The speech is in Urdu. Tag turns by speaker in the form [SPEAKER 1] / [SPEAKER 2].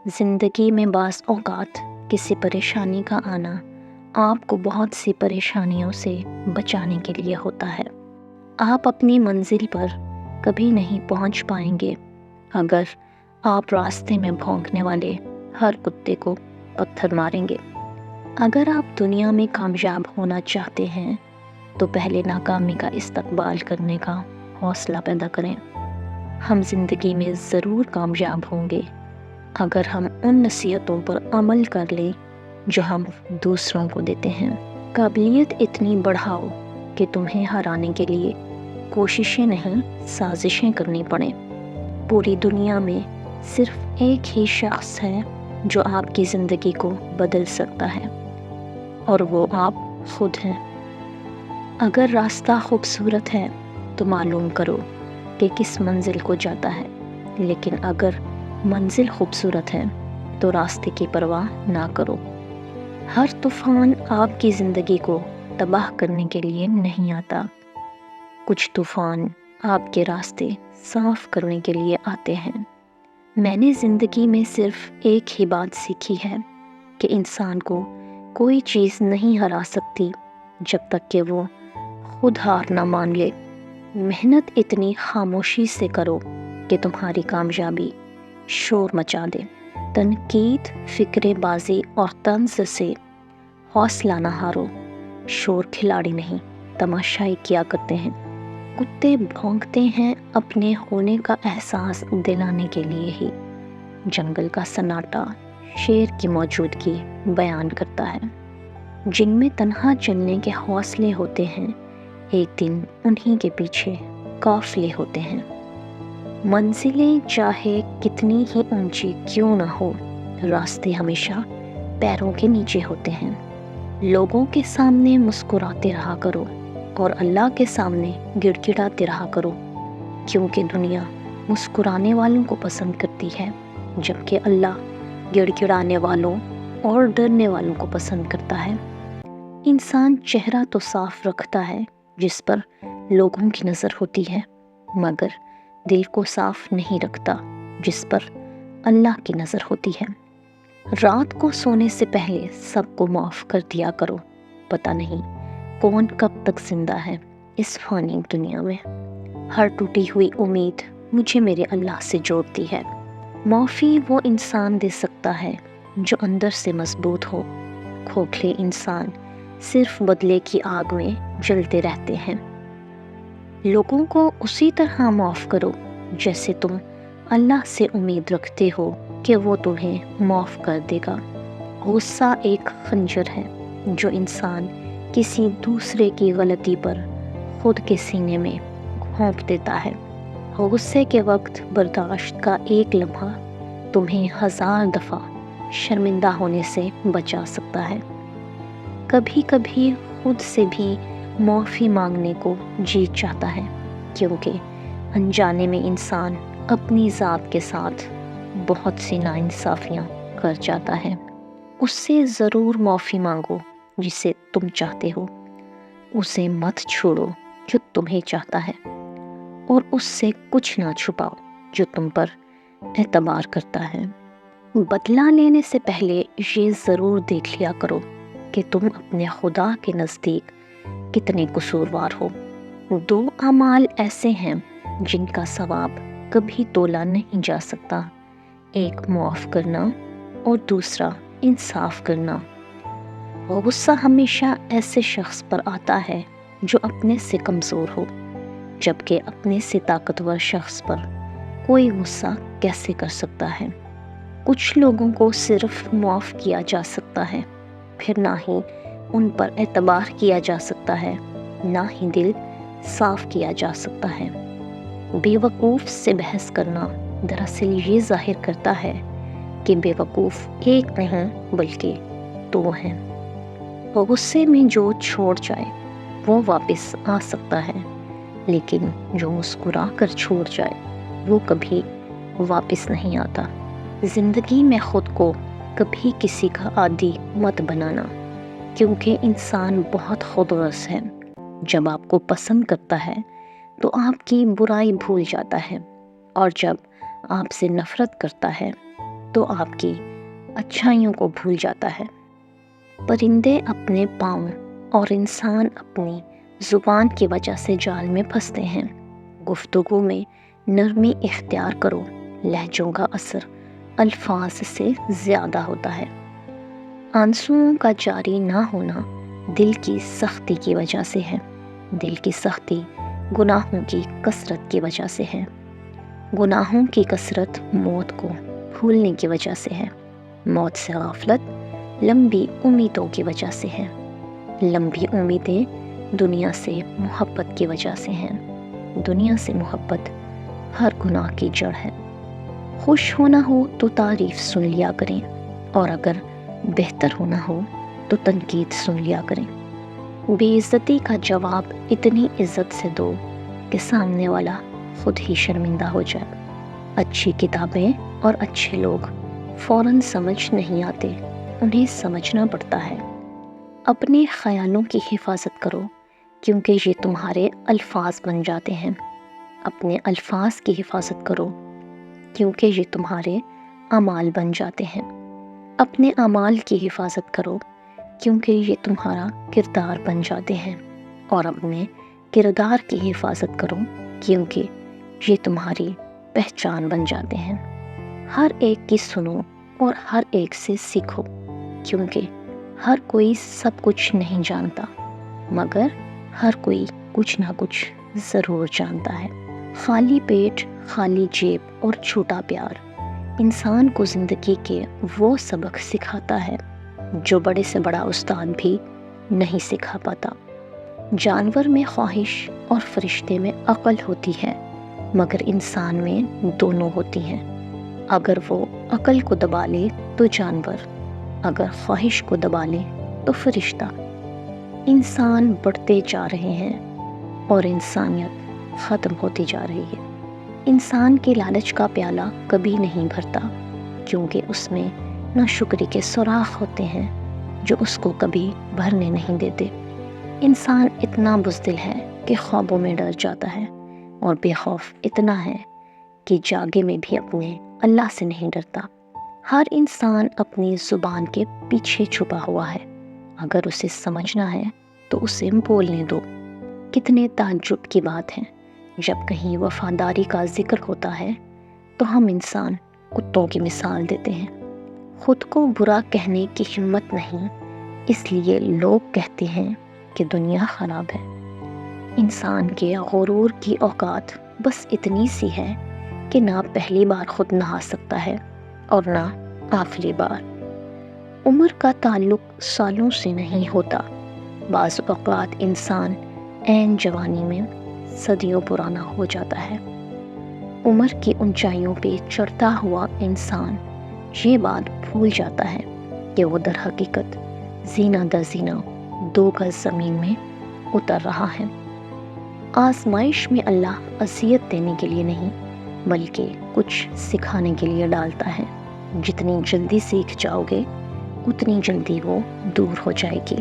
[SPEAKER 1] زندگی میں بعض اوقات کسی پریشانی کا آنا آپ کو بہت سی پریشانیوں سے بچانے کے لیے ہوتا ہے۔ آپ اپنی منزل پر کبھی نہیں پہنچ پائیں گے اگر آپ راستے میں بھونکنے والے ہر کتے کو پتھر ماریں گے۔ اگر آپ دنیا میں کامیاب ہونا چاہتے ہیں تو پہلے ناکامی کا استقبال کرنے کا حوصلہ پیدا کریں۔ ہم زندگی میں ضرور کامیاب ہوں گے اگر ہم ان نصیحتوں پر عمل کر لیں جو ہم دوسروں کو دیتے ہیں۔ قابلیت اتنی بڑھاؤ کہ تمہیں ہرانے کے لیے کوششیں نہیں سازشیں کرنی پڑیں۔ پوری دنیا میں صرف ایک ہی شخص ہے جو آپ کی زندگی کو بدل سکتا ہے اور وہ آپ خود ہیں۔ اگر راستہ خوبصورت ہے تو معلوم کرو کہ کس منزل کو جاتا ہے، لیکن اگر منزل خوبصورت ہے تو راستے کی پرواہ نہ کرو۔ ہر طوفان آپ کی زندگی کو تباہ کرنے کے لیے نہیں آتا، کچھ طوفان آپ کے راستے صاف کرنے کے لیے آتے ہیں۔ میں نے زندگی میں صرف ایک ہی بات سیکھی ہے کہ انسان کو کوئی چیز نہیں ہرا سکتی جب تک کہ وہ خود ہار نہ مان لے۔ محنت اتنی خاموشی سے کرو کہ تمہاری کامیابی شور مچا دے۔ تنقید، فکر بازی اور طنز سے حوصلہ نہ ہارو۔ شور کھلاڑی نہیں، تماشائی کیا کرتے ہیں۔ کتے بھونکتے ہیں اپنے ہونے کا احساس دلانے کے لیے ہی۔ جنگل کا سناٹا شیر کی موجودگی بیان کرتا ہے۔ جن میں تنہا چلنے کے حوصلے ہوتے ہیں، ایک دن انہی کے پیچھے قافلے ہوتے ہیں۔ منزلیں چاہے کتنی ہی اونچی کیوں نہ ہو، راستے ہمیشہ پیروں کے نیچے ہوتے ہیں۔ لوگوں کے سامنے مسکراتے رہا کرو اور اللہ کے سامنے گڑ گڑاتے رہا کرو، کیونکہ دنیا مسکرانے والوں کو پسند کرتی ہے جبکہ اللہ گڑ گڑانے والوں اور ڈرنے والوں کو پسند کرتا ہے۔ انسان چہرہ تو صاف رکھتا ہے جس پر لوگوں کی نظر ہوتی ہے، مگر دل کو صاف نہیں رکھتا جس پر اللہ کی نظر ہوتی ہے۔ رات کو سونے سے پہلے سب کو معاف کر دیا کرو، پتہ نہیں کون کب تک زندہ ہے اس فانی دنیا میں۔ ہر ٹوٹی ہوئی امید مجھے میرے اللہ سے جوڑتی ہے۔ معافی وہ انسان دے سکتا ہے جو اندر سے مضبوط ہو۔ کھوکھلے انسان صرف بدلے کی آگ میں جلتے رہتے ہیں۔ لوگوں کو اسی طرح معاف کرو جیسے تم اللہ سے امید رکھتے ہو کہ وہ تمہیں معاف کر دے گا۔ غصہ ایک خنجر ہے جو انسان کسی دوسرے کی غلطی پر خود کے سینے میں گھونپ دیتا ہے۔ غصے کے وقت برداشت کا ایک لمحہ تمہیں 1000 دفعہ شرمندہ ہونے سے بچا سکتا ہے۔ کبھی کبھی خود سے بھی معافی مانگنے کو جی چاہتا ہے، کیونکہ انجانے میں انسان اپنی ذات کے ساتھ بہت سی ناانصافیاں کر جاتا ہے۔ اس سے ضرور معافی مانگو جسے تم چاہتے ہو، اسے مت چھوڑو جو تمہیں چاہتا ہے، اور اس سے کچھ نہ چھپاؤ جو تم پر اعتبار کرتا ہے۔ بدلہ لینے سے پہلے یہ ضرور دیکھ لیا کرو کہ تم اپنے خدا کے نزدیک کتنے قصوروار ہو۔ 2 اعمال ایسے ہیں جن کا ثواب کبھی تولا نہیں جا سکتا، ایک معاف کرنا اور دوسرا انصاف کرنا۔ غصہ ہمیشہ ایسے شخص پر آتا ہے جو اپنے سے کمزور ہو، جبکہ اپنے سے طاقتور شخص پر کوئی غصہ کیسے کر سکتا ہے۔ کچھ لوگوں کو صرف معاف کیا جا سکتا ہے، پھر نہ ہی ان پر اعتبار کیا جا سکتا ہے، نہ ہی دل صاف کیا جا سکتا ہے۔ بے وقوف سے بحث کرنا دراصل یہ ظاہر کرتا ہے کہ بے وقوف ایک نہیں بلکہ 2 ہیں۔ غصے میں جو چھوڑ جائے وہ واپس آ سکتا ہے، لیکن جو مسکرا کر چھوڑ جائے وہ کبھی واپس نہیں آتا۔ زندگی میں خود کو کبھی کسی کا عادی مت بنانا، کیونکہ انسان بہت خود غرض ہے۔ جب آپ کو پسند کرتا ہے تو آپ کی برائی بھول جاتا ہے، اور جب آپ سے نفرت کرتا ہے تو آپ کی اچھائیوں کو بھول جاتا ہے۔ پرندے اپنے پاؤں اور انسان اپنی زبان کی وجہ سے جال میں پھنستے ہیں۔ گفتگو میں نرمی اختیار کرو، لہجوں کا اثر الفاظ سے زیادہ ہوتا ہے۔ آنسوؤں کا جاری نہ ہونا دل کی سختی کی وجہ سے ہے۔ دل کی سختی گناہوں کی کثرت کی وجہ سے ہے۔ گناہوں کی کثرت موت کو بھولنے کی وجہ سے ہے۔ موت سے غفلت لمبی امیدوں کی وجہ سے ہے۔ لمبی امیدیں دنیا سے محبت کی وجہ سے ہیں۔ دنیا سے محبت ہر گناہ کی جڑ ہے۔ خوش ہونا ہو تو تعریف سن لیا کریں، اور اگر بہتر ہونا ہو تو تنقید سن لیا کریں۔ بے عزتی کا جواب اتنی عزت سے دو کہ سامنے والا خود ہی شرمندہ ہو جائے۔ اچھی کتابیں اور اچھے لوگ فوراً سمجھ نہیں آتے، انہیں سمجھنا پڑتا ہے۔ اپنے خیالوں کی حفاظت کرو، کیونکہ یہ تمہارے الفاظ بن جاتے ہیں۔ اپنے الفاظ کی حفاظت کرو، کیونکہ یہ تمہارے اعمال بن جاتے ہیں۔ اپنے اعمال کی حفاظت کرو، کیونکہ یہ تمہارا کردار بن جاتے ہیں۔ اور اپنے کردار کی حفاظت کرو، کیونکہ یہ تمہاری پہچان بن جاتے ہیں۔ ہر ایک کی سنو اور ہر ایک سے سیکھو، کیونکہ ہر کوئی سب کچھ نہیں جانتا، مگر ہر کوئی کچھ نہ کچھ ضرور جانتا ہے۔ خالی پیٹ، خالی جیب اور چھوٹا پیار انسان کو زندگی کے وہ سبق سکھاتا ہے جو بڑے سے بڑا استاد بھی نہیں سکھا پاتا۔ جانور میں خواہش اور فرشتے میں عقل ہوتی ہے، مگر انسان میں دونوں ہوتی ہیں۔ اگر وہ عقل کو دبا لے تو جانور، اگر خواہش کو دبا لے تو فرشتہ۔ انسان بڑھتے جا رہے ہیں اور انسانیت ختم ہوتی جا رہی ہے۔ انسان کے لالچ کا پیالہ کبھی نہیں بھرتا، کیونکہ اس میں ناشکری کے سوراخ ہوتے ہیں جو اس کو کبھی بھرنے نہیں دیتے۔ انسان اتنا بزدل ہے کہ خوابوں میں ڈر جاتا ہے، اور بے خوف اتنا ہے کہ جاگے میں بھی اپنے اللہ سے نہیں ڈرتا۔ ہر انسان اپنی زبان کے پیچھے چھپا ہوا ہے، اگر اسے سمجھنا ہے تو اسے بولنے دو۔ کتنے تعجب کی بات ہے، جب کہیں وفاداری کا ذکر ہوتا ہے تو ہم انسان کتوں کی مثال دیتے ہیں۔ خود کو برا کہنے کی ہمت نہیں، اس لیے لوگ کہتے ہیں کہ دنیا خراب ہے۔ انسان کے غرور کی اوقات بس اتنی سی ہے کہ نہ پہلی بار خود نہا سکتا ہے اور نہ آخری بار۔ عمر کا تعلق سالوں سے نہیں ہوتا، بعض اوقات انسان عین جوانی میں صدیوں پرانا ہو جاتا ہے۔ عمر کی اونچائیوں پہ چڑھتا ہوا انسان یہ بات بھول جاتا ہے کہ وہ در حقیقت زینہ در زینہ 2 گز زمین میں اتر رہا ہے۔ آزمائش میں اللہ اذیت دینے کے لیے نہیں، بلکہ کچھ سکھانے کے لیے ڈالتا ہے۔ جتنی جلدی سیکھ جاؤ گے اتنی جلدی وہ دور ہو جائے گی۔